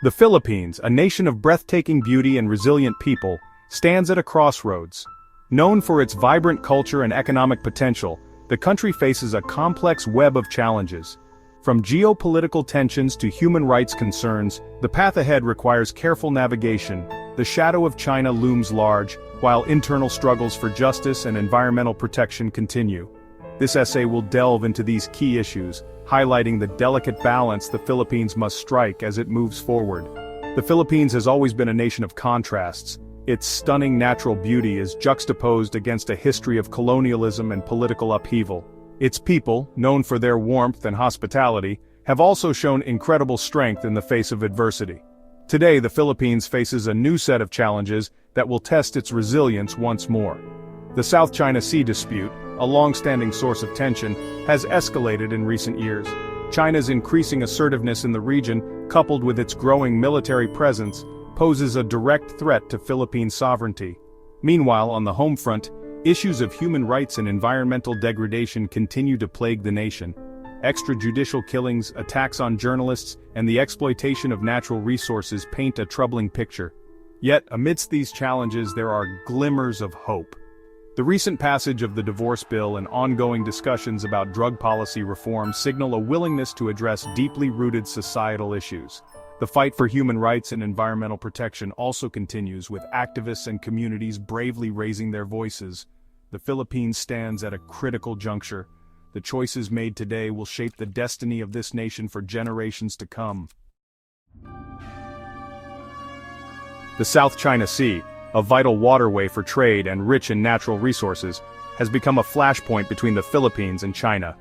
The Philippines, a nation of breathtaking beauty and resilient people, stands at a crossroads. Known for its vibrant culture and economic potential, the country faces a complex web of challenges. From geopolitical tensions to human rights concerns, the path ahead requires careful navigation. The shadow of China looms large, while internal struggles for justice and environmental protection continue. This essay will delve into these key issues, highlighting the delicate balance the Philippines must strike as it moves forward. The Philippines has always been a nation of contrasts. Its stunning natural beauty is juxtaposed against a history of colonialism and political upheaval. Its people, known for their warmth and hospitality, have also shown incredible strength in the face of adversity. Today, the Philippines faces a new set of challenges that will test its resilience once more. The South China Sea dispute, a long-standing source of tension, has escalated in recent years. China's increasing assertiveness in the region, coupled with its growing military presence, poses a direct threat to Philippine sovereignty. Meanwhile, on the home front, issues of human rights and environmental degradation continue to plague the nation. Extrajudicial killings, attacks on journalists, and the exploitation of natural resources paint a troubling picture. Yet, amidst these challenges, there are glimmers of hope. The recent passage of the divorce bill and ongoing discussions about drug policy reform signal a willingness to address deeply rooted societal issues. The fight for human rights and environmental protection also continues, with activists and communities bravely raising their voices. The Philippines stands at a critical juncture. The choices made today will shape the destiny of this nation for generations to come. The South China Sea, a vital waterway for trade and rich in natural resources, has become a flashpoint between the Philippines and China.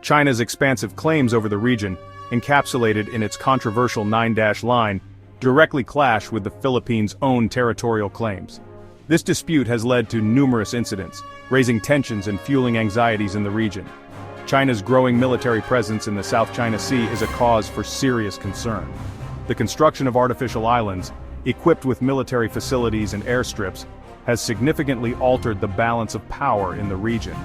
China's expansive claims over the region, encapsulated in its controversial 9-dash line, directly clash with the Philippines' own territorial claims. This dispute has led to numerous incidents, raising tensions and fueling anxieties in the region. China's growing military presence in the South China Sea is a cause for serious concern. The construction of artificial islands, equipped with military facilities and airstrips, has significantly altered the balance of power in the region.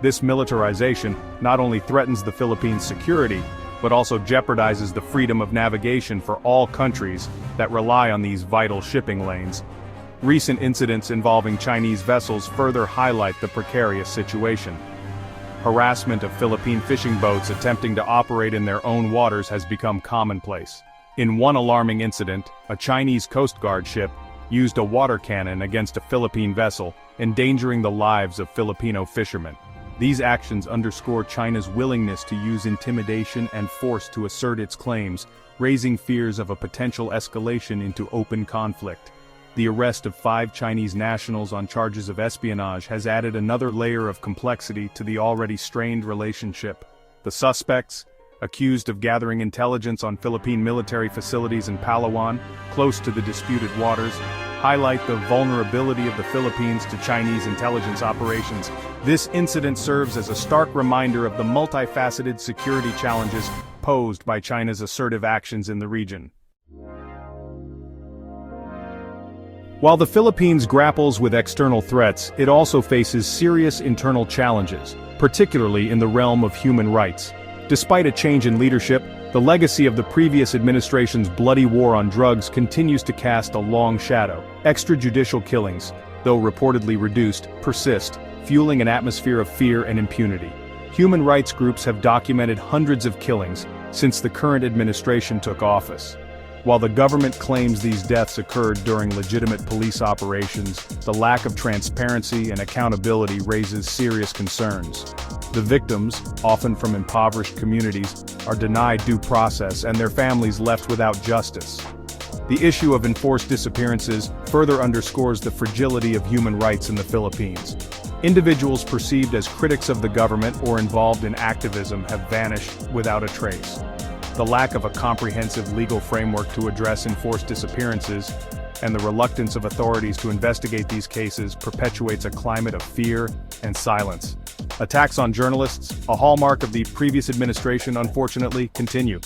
This militarization not only threatens the Philippines' security, but also jeopardizes the freedom of navigation for all countries that rely on these vital shipping lanes. Recent incidents involving Chinese vessels further highlight the precarious situation. Harassment of Philippine fishing boats attempting to operate in their own waters has become commonplace. In one alarming incident, a Chinese Coast Guard ship used a water cannon against a Philippine vessel, endangering the lives of Filipino fishermen. These actions underscore China's willingness to use intimidation and force to assert its claims, raising fears of a potential escalation into open conflict. The arrest of 5 Chinese nationals on charges of espionage has added another layer of complexity to the already strained relationship. The suspects, accused of gathering intelligence on Philippine military facilities in Palawan, close to the disputed waters, highlight the vulnerability of the Philippines to Chinese intelligence operations. This incident serves as a stark reminder of the multifaceted security challenges posed by China's assertive actions in the region. While the Philippines grapples with external threats, it also faces serious internal challenges, particularly in the realm of human rights. Despite a change in leadership, the legacy of the previous administration's bloody war on drugs continues to cast a long shadow. Extrajudicial killings, though reportedly reduced, persist, fueling an atmosphere of fear and impunity. Human rights groups have documented hundreds of killings since the current administration took office. While the government claims these deaths occurred during legitimate police operations, the lack of transparency and accountability raises serious concerns. The victims, often from impoverished communities, are denied due process and their families left without justice. The issue of enforced disappearances further underscores the fragility of human rights in the Philippines. Individuals perceived as critics of the government or involved in activism have vanished without a trace. The lack of a comprehensive legal framework to address enforced disappearances and the reluctance of authorities to investigate these cases perpetuates a climate of fear and silence. Attacks on journalists, a hallmark of the previous administration, unfortunately, continue.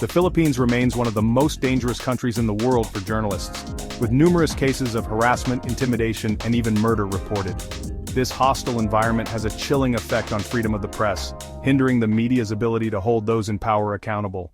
The Philippines remains one of the most dangerous countries in the world for journalists, with numerous cases of harassment, intimidation, and even murder reported. This hostile environment has a chilling effect on freedom of the press, hindering the media's ability to hold those in power accountable.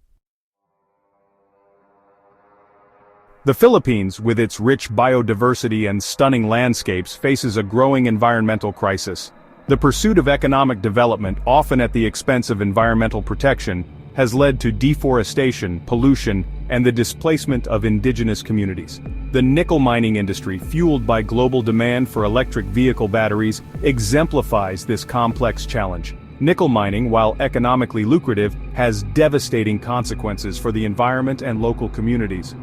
The Philippines, with its rich biodiversity and stunning landscapes, faces a growing environmental crisis. The pursuit of economic development, often at the expense of environmental protection, has led to deforestation, pollution, and the displacement of indigenous communities. The nickel mining industry, fueled by global demand for electric vehicle batteries, exemplifies this complex challenge. Nickel mining, while economically lucrative, has devastating consequences for the environment and local communities.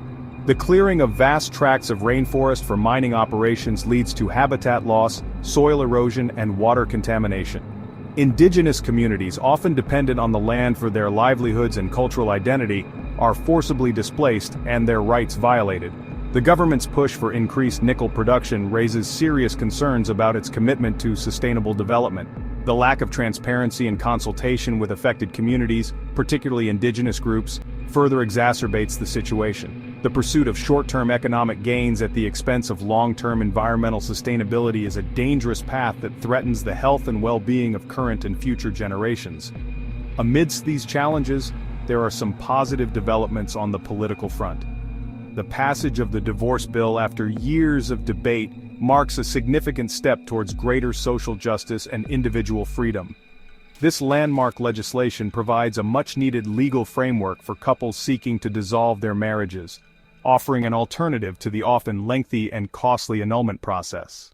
The clearing of vast tracts of rainforest for mining operations leads to habitat loss, soil erosion, and water contamination. Indigenous communities, often dependent on the land for their livelihoods and cultural identity, are forcibly displaced and their rights violated. The government's push for increased nickel production raises serious concerns about its commitment to sustainable development. The lack of transparency and consultation with affected communities, particularly indigenous groups, further exacerbates the situation. The pursuit of short-term economic gains at the expense of long-term environmental sustainability is a dangerous path that threatens the health and well-being of current and future generations. Amidst these challenges, there are some positive developments on the political front. The passage of the divorce bill after years of debate marks a significant step towards greater social justice and individual freedom. This landmark legislation provides a much-needed legal framework for couples seeking to dissolve their marriages, offering an alternative to the often lengthy and costly annulment process.